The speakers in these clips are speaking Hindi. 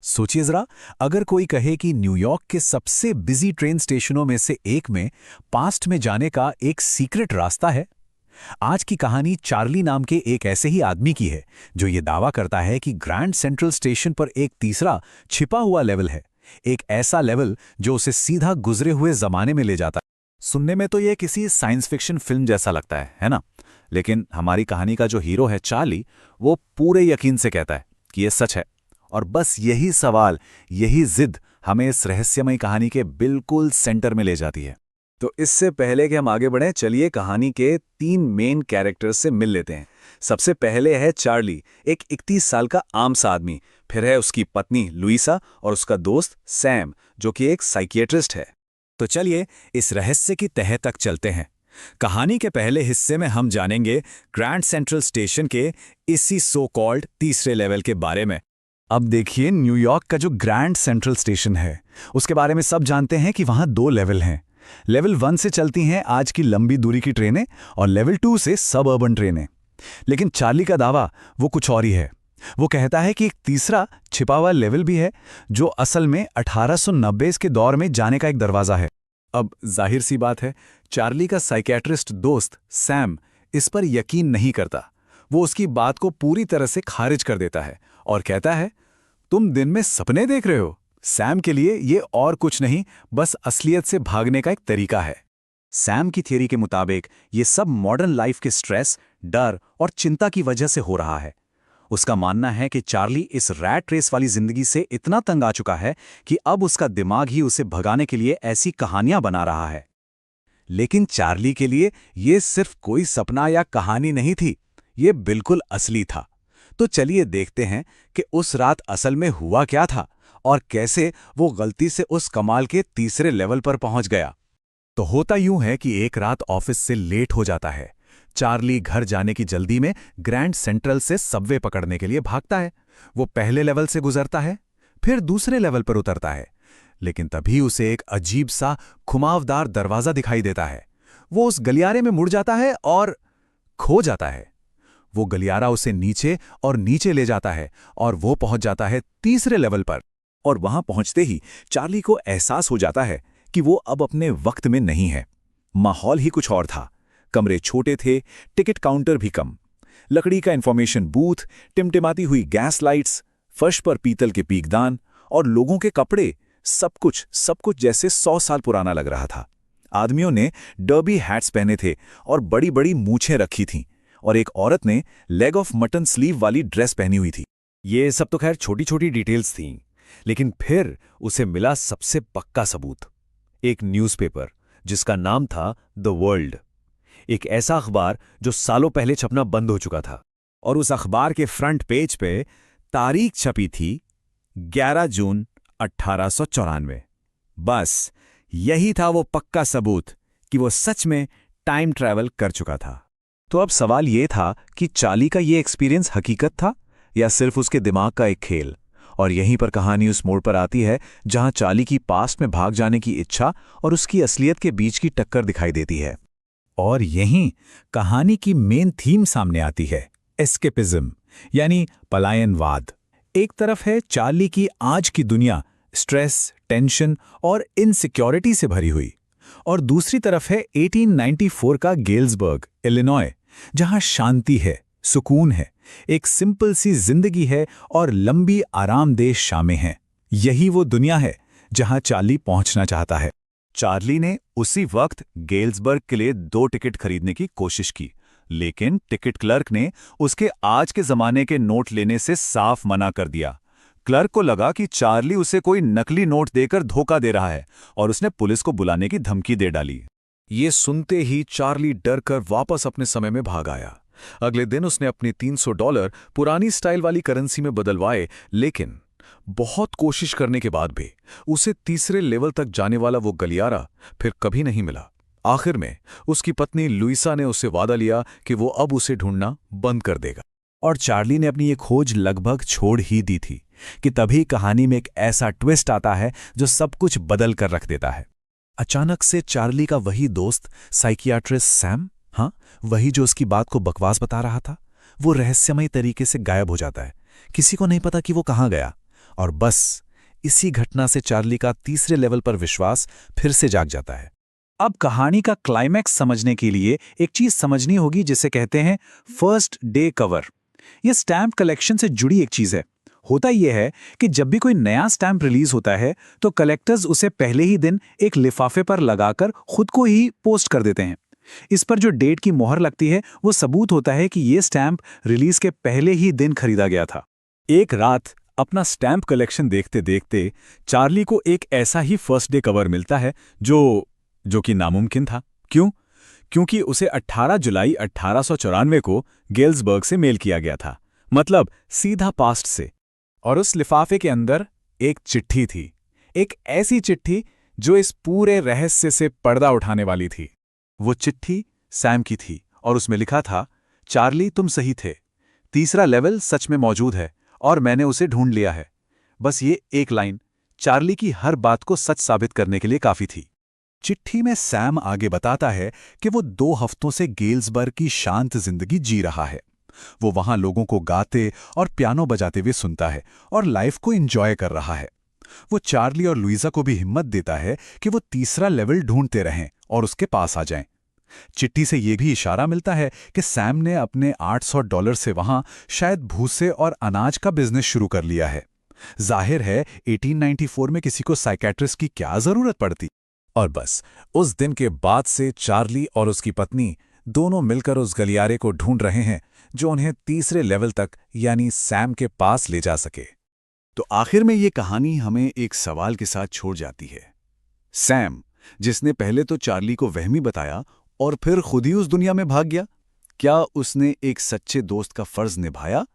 सोचिए जरा, अगर कोई कहे कि न्यूयॉर्क के सबसे बिजी ट्रेन स्टेशनों में से एक में पास्ट में जाने का एक सीक्रेट रास्ता है। आज की कहानी चार्ली नाम के एक ऐसे ही आदमी की है जो ये दावा करता है कि ग्रैंड सेंट्रल स्टेशन पर एक तीसरा छिपा हुआ लेवल है। एक ऐसा लेवल जो उसे सीधा गुजरे हुए जमाने में ले जाता है। सुनने में तो ये किसी साइंस फिक्शन फिल्म जैसा लगता है ना? लेकिन हमारी कहानी का जो हीरो है चार्ली, वो पूरे यकीन से कहता है कि ये सच है। और बस यही सवाल, यही जिद हमें इस रहस्यमय कहानी के बिल्कुल सेंटर में ले जाती है। तो इससे पहले कि हम आगे बढ़ें, चलिए कहानी के 3 मेन कैरेक्टर्स से मिल लेते हैं। सबसे पहले है चार्ली, एक 31 साल का आम सा आदमी। फिर है उसकी पत्नी लुइसा और उसका दोस्त सैम, जो कि एक साइकियाट्रिस्ट है। तो चलिए इस रहस्य की तह तक चलते हैं। कहानी के पहले हिस्से में हम जानेंगे ग्रैंड सेंट्रल स्टेशन के इसी सो कॉल्ड तीसरे लेवल के बारे में। अब देखिए, न्यूयॉर्क का जो ग्रैंड सेंट्रल स्टेशन है, उसके बारे में सब जानते हैं कि वहां 2 लेवल हैं। लेवल 1 से चलती हैं आज की लंबी दूरी की ट्रेनें और लेवल 2 से सब अर्बन ट्रेनें। लेकिन चार्ली का दावा वो कुछ और ही है। वो कहता है कि एक तीसरा छिपा हुआ लेवल भी है, जो असल में 1890 के दौर में जाने का एक दरवाजा है। अब जाहिर सी बात है, चार्ली का साइकियाट्रिस्ट दोस्त सैम इस पर यकीन नहीं करता। वो उसकी बात को पूरी तरह से खारिज कर देता है और कहता है, तुम दिन में सपने देख रहे हो। सैम के लिए ये और कुछ नहीं, बस असलियत से भागने का एक तरीका है। सैम की थियरी के मुताबिक ये सब मॉडर्न लाइफ के स्ट्रेस, डर और चिंता की वजह से हो रहा है। उसका मानना है कि चार्ली इस रैट रेस वाली जिंदगी से इतना तंग आ चुका है कि अब उसका दिमाग ही उसे भगाने के लिए ऐसी कहानियां बना रहा है। लेकिन चार्ली के लिए ये सिर्फ कोई सपना या कहानी नहीं थी, ये बिल्कुल असली था। तो चलिए देखते हैं कि उस रात असल में हुआ क्या था और कैसे वो गलती से उस कमाल के तीसरे लेवल पर पहुंच गया। तो होता यूं है कि एक रात ऑफिस से लेट हो जाता है। चार्ली घर जाने की जल्दी में ग्रैंड सेंट्रल से सबवे पकड़ने के लिए भागता है। वो पहले लेवल से गुजरता है, फिर दूसरे लेवल पर उतरता है। लेकिन तभी उसे एक अजीब सा घुमावदार दरवाजा दिखाई देता है। वो उस गलियारे में मुड़ जाता है और खो जाता है। वो गलियारा उसे नीचे और नीचे ले जाता है और वो पहुंच जाता है तीसरे लेवल पर। और वहां पहुंचते ही चार्ली को एहसास हो जाता है कि वो अब अपने वक्त में नहीं है। माहौल ही कुछ और था। कमरे छोटे थे, टिकट काउंटर भी कम, लकड़ी का इंफॉर्मेशन बूथ, टिमटिमाती हुई गैस लाइट्स, फर्श पर पीतल के पीकदान और लोगों के कपड़े, सब कुछ जैसे 100 साल पुराना लग रहा था। आदमियों ने डर्बी हैट्स पहने थे और बड़ी बड़ी मूछें रखी थीं, और एक औरत ने लेग ऑफ मटन स्लीव वाली ड्रेस पहनी हुई थी। ये सब तो खैर छोटी छोटी डिटेल्स थीं, लेकिन फिर उसे मिला सबसे पक्का सबूत। एक न्यूज़पेपर जिसका नाम था द वर्ल्ड। एक ऐसा अखबार जो सालों पहले छपना बंद हो चुका था। और उस अखबार के फ्रंट पेज पे तारीख छपी थी 11 जून 1894। बस यही था वो पक्का सबूत कि वो सच में टाइम ट्रैवल कर चुका था। तो अब सवाल ये था कि चार्ली का ये एक्सपीरियंस हकीकत था या सिर्फ उसके दिमाग का एक खेल। और यहीं पर कहानी उस मोड़ पर आती है जहां चार्ली की पास्ट में भाग जाने की इच्छा और उसकी असलियत के बीच की टक्कर दिखाई देती है। और यहीं कहानी की मेन थीम सामने आती है, एस्केपिज्म, यानी पलायनवाद। एक तरफ है चार्ली की आज की दुनिया स्ट्रेस, टेंशन और इनसिक्योरिटी से भरी हुई, और दूसरी तरफ है 1894 का गेल्सबर्ग, इलिनॉय, जहां शांति है, सुकून है, एक सिंपल सी जिंदगी है और लंबी आरामदेह शामें हैं। यही वो दुनिया है जहां चार्ली पहुंचना चाहता है। चार्ली ने उसी वक्त गेल्सबर्ग के लिए 2 टिकट खरीदने की कोशिश की, लेकिन टिकट क्लर्क ने उसके आज के जमाने के नोट लेने से साफ मना कर दिया। क्लर्क को लगा कि चार्ली उसे कोई नकली नोट देकर धोखा दे रहा है और उसने पुलिस को बुलाने की धमकी दे डाली। ये सुनते ही चार्ली डर कर वापस अपने समय में भाग आया। अगले दिन उसने अपने $300 पुरानी स्टाइल वाली करेंसी में बदलवाए, लेकिन बहुत कोशिश करने के बाद भी उसे तीसरे लेवल तक जाने वाला वो गलियारा फिर कभी नहीं मिला। आखिर में उसकी पत्नी लुइसा ने उससे वादा लिया कि वो अब उसे ढूंढना बंद कर देगा। और चार्ली ने अपनी ये खोज लगभग छोड़ ही दी थी कि तभी कहानी में एक ऐसा ट्विस्ट आता है जो सब कुछ बदल कर रख देता है। अचानक से चार्ली का वही दोस्त साइकियाट्रिस्ट सैम, हाँ वही जो उसकी बात को बकवास बता रहा था, वो रहस्यमय तरीके से गायब हो जाता है। किसी को नहीं पता कि वो कहाँ गया, और बस इसी घटना से चार्ली का तीसरे लेवल पर विश्वास फिर से जाग जाता है। अब कहानी का क्लाइमैक्स समझने के लिए एक चीज समझनी होगी जिसे कहते हैं फर्स्ट डे कवर। यह स्टैम्प कलेक्शन से जुड़ी एक चीज है। होता यह है कि जब भी कोई नया स्टैम्प रिलीज होता है तो कलेक्टर्स उसे पहले ही दिन एक लिफाफे पर लगाकर खुद को ही पोस्ट कर देते हैं। इस पर जो डेट की मोहर लगती है वो सबूत होता है कि यह स्टैम्प रिलीज के पहले ही दिन खरीदा गया था। एक रात अपना स्टैम्प कलेक्शन देखते देखते चार्ली को एक ऐसा ही फर्स्ट डे कवर मिलता है जो कि नामुमकिन था। क्यों? क्योंकि उसे 18 जुलाई 1894 को गेल्सबर्ग से मेल किया गया था, मतलब सीधा पास्ट से। और उस लिफाफे के अंदर एक चिट्ठी थी, एक ऐसी चिट्ठी जो इस पूरे रहस्य से पर्दा उठाने वाली थी। वो चिट्ठी सैम की थी और उसमें लिखा था, चार्ली तुम सही थे, तीसरा लेवल सच में मौजूद है और मैंने उसे ढूंढ लिया है। बस ये एक लाइन चार्ली की हर बात को सच साबित करने के लिए काफी थी। चिट्ठी में सैम आगे बताता है कि वो 2 हफ्तों से गेल्सबर्ग की शांत जिंदगी जी रहा है। वो वहां लोगों को गाते और पियानो बजाते हुए सुनता है और लाइफ को एंजॉय कर रहा है। वो चार्ली और लुइजा को भी हिम्मत देता है कि वो तीसरा लेवल ढूंढते रहें और उसके पास आ जाएं। चिट्ठी से यह भी इशारा मिलता है कि सैम ने अपने $800 से वहां शायद भूसे और अनाज का बिजनेस शुरू कर लिया है। जाहिर है 1894 में किसी को साइकेट्रिस्ट की क्या जरूरत पड़ती। और बस उस दिन के बाद से चार्ली और उसकी पत्नी दोनों मिलकर उस गलियारे को ढूंढ रहे हैं जो उन्हें तीसरे लेवल तक यानी सैम के पास ले जा सके। तो आखिर में ये कहानी हमें एक सवाल के साथ छोड़ जाती है। सैम, जिसने पहले तो चार्ली को वहमी बताया और फिर खुद ही उस दुनिया में भाग गया, क्या उसने एक सच्चे दोस्त का फर्ज निभाया?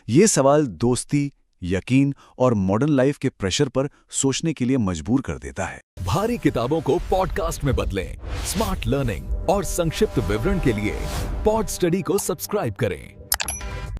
ये सवाल दोस्ती, यकीन और मॉडर्न लाइफ के प्रेशर पर सोचने के लिए मजबूर कर देता है। भारी किताबों को पॉडकास्ट में बदलें। स्मार्ट लर्निंग और संक्षिप्त विवरण के लिए पॉड स्टडी को सब्सक्राइब करें।